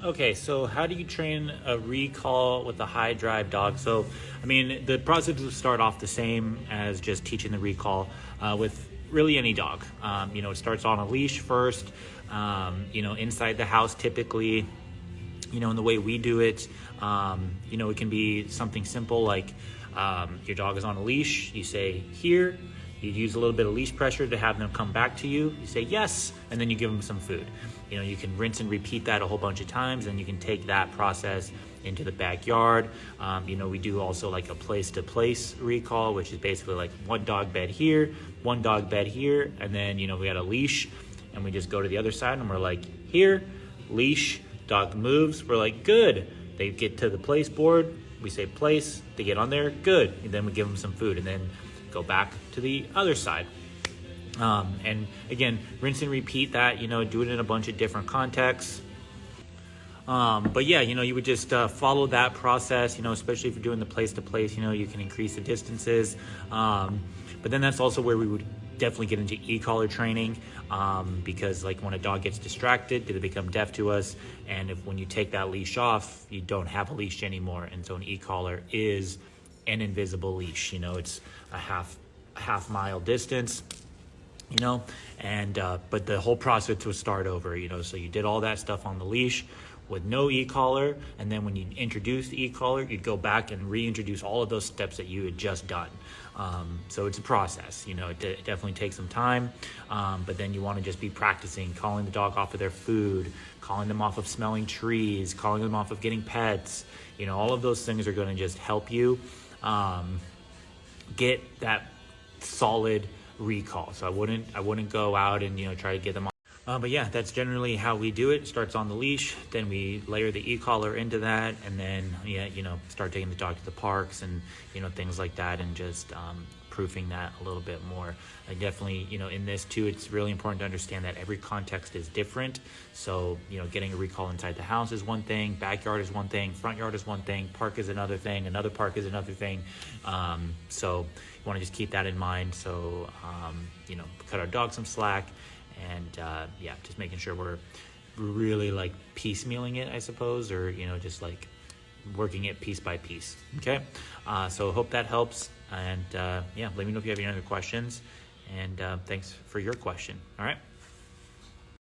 Okay, so how do you train a recall with a high drive dog? So, I mean, the process will start off the same as just teaching the recall with really any dog. It starts on a leash first, inside the house typically, in the way we do it. It can be something simple like your dog is on a leash, you say here, you use a little bit of leash pressure to have them come back to you. You say yes, and then you give them some food. You can rinse and repeat that a whole bunch of times, and you can take that process into the backyard. We do also like a place-to-place recall, which is basically like one dog bed here, one dog bed here, and then, we got a leash, and we just go to the other side, and we're like, here, leash, dog moves, we're like, good. They get to the place board, we say place, they get on there, good. And then we give them some food, and then go back to the other side. And again, rinse and repeat that, do it in a bunch of different contexts. But yeah, you would just follow that process, especially if you're doing the place to place, you can increase the distances. But then that's also where we would definitely get into e-collar training, because like when a dog gets distracted, they become deaf to us. And when you take that leash off, you don't have a leash anymore. And so an e-collar is an invisible leash, it's a half mile distance, but the whole process would start over, so you did all that stuff on the leash with no e-collar, and then when you introduce the e-collar, you'd go back and reintroduce all of those steps that you had just done. So it's a process, it definitely takes some time, but then you want to just be practicing calling the dog off of their food, calling them off of smelling trees, calling them off of getting pets. All of those things are going to just help you get that solid recall. So I wouldn't go out and try to get them on. But yeah, that's generally how we do it. It starts on the leash, then we layer the e-collar into that, and then start taking the dog to the parks and things like that, and just proofing that a little bit more. I definitely, in this too, it's really important to understand that every context is different. So, getting a recall inside the house is one thing, backyard is one thing, front yard is one thing, park is another thing, another park is another thing. So you want to just keep that in mind. So, cut our dog some slack, and just making sure we're really like piecemealing it, I suppose, or, just like working it piece by piece. Okay. So hope that helps. And let me know if you have any other questions, and thanks for your question. All right.